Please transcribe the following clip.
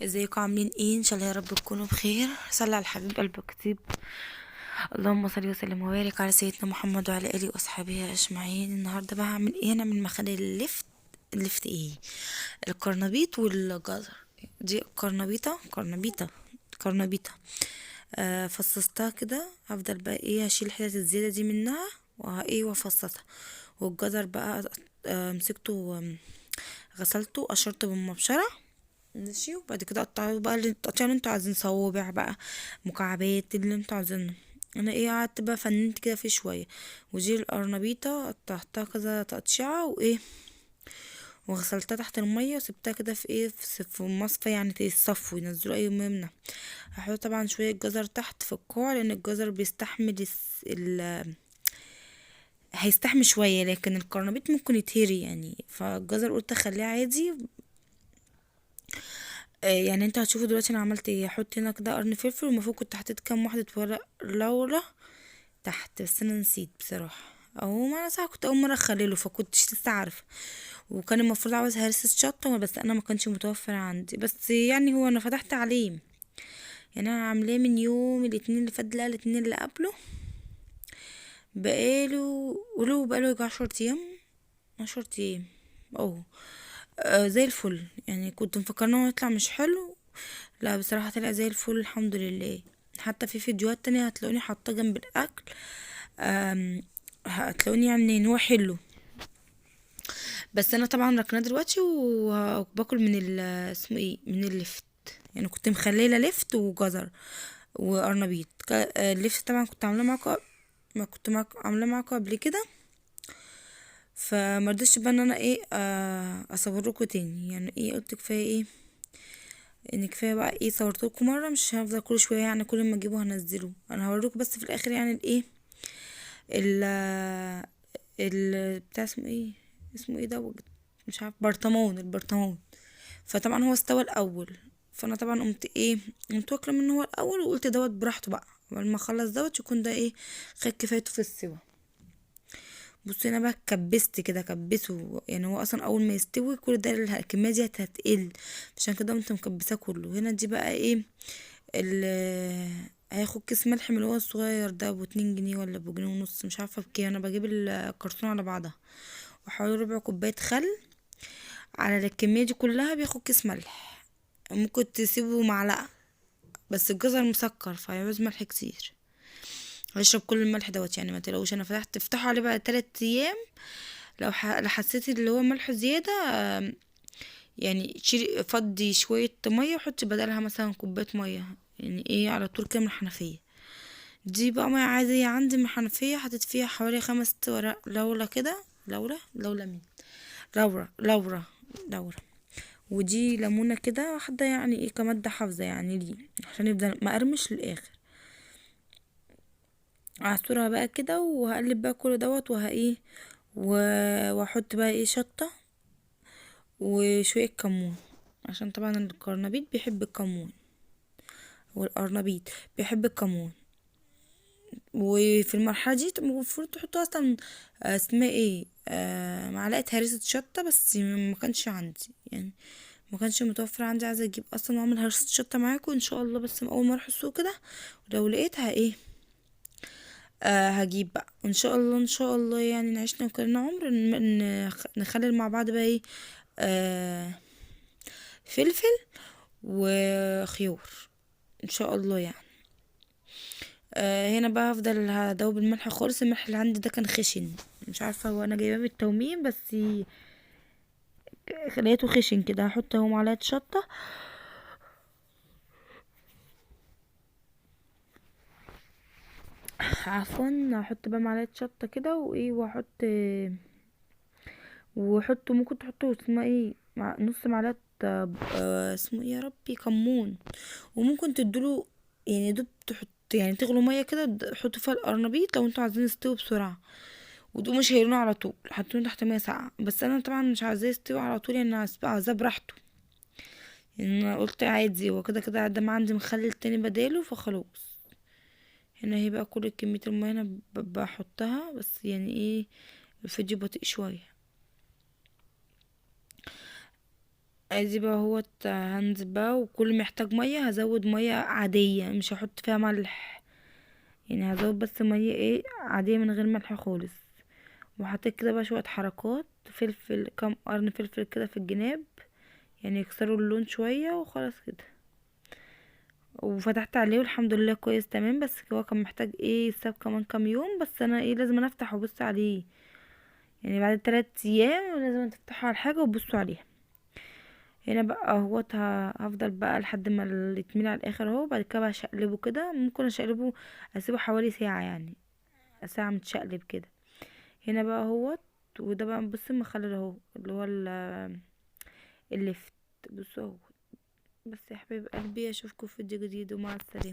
ازيكم عاملين ايه؟ ان شاء الله يا رب تكونوا بخير. صلى على الحبيب قلبك كتيب. اللهم صل وسلم وبارك على سيدنا محمد وعلى اله واصحابه اجمعين. النهارده بقى هعمل ايه؟ هنعمل مخلل اللفت ايه؟ القرنبيط والجزر. دي قرنبيطه. فصصتها كده. هفضل بقى ايه، هشيل الحتت الزياده دي منها وافصصها. والجزر بقى مسكته، غسلته قشرته بالمبشره. ماشي، وبعد كده قطعوا بقى اللي التقطيع اللي انتوا عايزين، صوابع بقى، مكعبات اللي انتوا عايزينه. انا ايه، قعدت بقى فننت كده فيه شويه. ودي القرنبيطه قطعتها كذا تقطيعه وايه، وغسلتها تحت الميه وسبتها كده في ايه، في مصفى يعني تصفوا ينزلوا اي ميه منها. هحط طبعا شويه جزر تحت في القاع، لان الجزر بيستحمل هيستحمل شويه، لكن القرنبيط ممكن يتهري يعني، فالجزر قلت اخليه عادي. يعني انت هتشوفوا دلوقتي انا عملت ايه. احط هنا كده قرن فلفل، والمفروض كنت حطيت كام واحدة ورق لورا تحت، بس انا نسيت بصراحة. او ما صح، كنت اول مرة اخلله فكنتش لسه عارفة. وكان المفروض عاوز هرسة شطة، بس انا ما كانش متوفر عندي. بس يعني هو انا فتحت عليه، يعني انا عاملاه من يوم الاثنين اللي فات، لا الاثنين اللي قبله. بقاله يجي 10 ايام. 10 ايام. اه. زي الفل يعني. كنت مفكرة ان هو يطلع مش حلو. لا بصراحة طلع زي الفل الحمد لله. حتى في فيديوهات تانية هتلاقوني حاطاه جنب الأكل. آم، هتلاقوني يعني ان هو حلو. بس انا طبعا ركناه دلوقتي وباكل من اسمه ايه، من اللفت. يعني كنت مخليه لفت وجزر وقرنبيط. اللفت طبعا كنت عاملاه معاكم، ما كنت عاملاه معاكم قبل كده. فمرضتش بقى ان انا ايه، اصوركوا تاني. يعني ايه، قلت كفايه ايه، ان كفايه بقى ايه، صورتلكوا مره، مش هفضل كل شويه يعني كل ما اجيبه هنزله. انا هوريكم بس في الاخر يعني الايه، ال بتاع اسمه ايه، اسمه ايه ده، مش عارف، البرطمان. فطبعا هو استوى الاول. فانا طبعا قمت ايه، قمت واكله منه هو الاول، وقلت دوت براحته بقى، قبل ما اخلص دوت يكون ده ايه، خد كفايته في السوا. بصي انا بقى كبست كده، كبسه يعني. هو اصلا اول ما يستوي كل ده الكميه دي هتقل، عشان كده قمت مكبساه كله. هنا دي بقى ايه، ال هياخد كيس ملح من اللي هو الصغير ده ب2 جنيه ولا بجنيه ونص، مش عارفه بكام. انا بجيب الكرتونه على بعضها، وحوالي ربع كوبايه خل على الكميه دي كلها، بياخد كيس ملح. ممكن تسيبه معلقه، بس الجزر مسكر فهيعوز ملح كتير. هيشرب كل الملح دوت يعني، ما تقلقوش. انا تفتحوا عليه بقى 3 ايام. لو حسيتي اللي هو ملح زياده، يعني شيلي فضي شويه ميه وحطي بدلها مثلا كوبايه ميه، يعني ايه، على طول كده من الحنفيه. دي بقى ميه عادية عندي من الحنفية، حطيت فيها حوالي 5 ورق لورا كده. لورا مين، لورا. ودي ليمونة كده واحدة، يعني ايه، كمادة حافظة يعني ليه، عشان يفضل مقرمش للآخر. اعصرها بقى كده، وهقلب بقى كل دوت ايه، واحط بقى ايه، شطة وشوية كمون، عشان طبعا القرنبيط بيحب الكمون، والقرنبيط بيحب الكمون. وفي المرحلة دي المفروض تحطوا اصلا، اسمها ايه، معلقة هريسة شطة، بس ما كانش عندي يعني، ما كانش متوفر عندي. عايزة اجيب اصلا واعمل هريسة شطة معاكم ان شاء الله، بس اول ما اروح السوق كده ولو لقيتها ايه، هجيب بقى ان شاء الله. ان شاء الله يعني نعيشنا وكلنا عمر نخلل مع بعض بقى ايه، آه فلفل وخيار ان شاء الله يعني. هنا بقى هفضل هدوب الملح خالص. الملح اللي عندي ده كان خشن، مش عارفه هو انا جايباه بالتومين، بس لقيته خشن كده. هحط اهو معلقه شطه، عفوا. هحط بقى معلقه شطه كده وايه، واحط ممكن تحطوا اسمها ايه، نص معلقه، اسمه ايه يا ربي، كمون. وممكن تدوله يعني، دوب تحط يعني، تغلوا ميه كده، حطوا فيها القرنبيط لو انتوا عايزين يستوي بسرعه. ودول مش هيرونوا على طول، حطوني تحت ميه ساقعه. بس انا طبعا مش عايزاه يستوي على طول يعني، عايزاه براحته. يعني انا قلت عادي، هو كده كده ده ما عندي مخلل تاني بداله فخلاص. هنا هي بقى كل كميه الميه انا بحطها، بس يعني ايه، الفيديو بطيء شويه. ادي بقى هو هنزل بقى، وكل ما يحتاج ميه هزود ميه عاديه، مش هحط فيها ملح، يعني هزود بس ميه ايه عاديه من غير ملح خالص. وحطيت كده بقى شويه حركات فلفل، كام قرن فلفل كده في الجناب، يعني يكسروا اللون شويه وخلاص كده. وفتحت عليه والحمد لله كويس تمام، بس هو كان محتاج ايه يتساب كمان كام يوم، بس انا ايه لازم أنا افتح وابص عليه، يعني بعد 3 ايام لازم تفتحوا على الحاجه وتبصوا عليها. هنا بقى اهوت هفضل بقى لحد ما يتملي على الاخر اهو. بعد كده بقى اشقلبه كده، ممكن اشقلبه اسيبه حوالي ساعه، يعني ساعه متشقلب كده. هنا بقى اهوت. وده بقى بص المخلل اهو اللي هو اللفت. بصوا اهو. بس يا حبيب قلبي اشوفكم في فيديو جديد، ومع السلامه.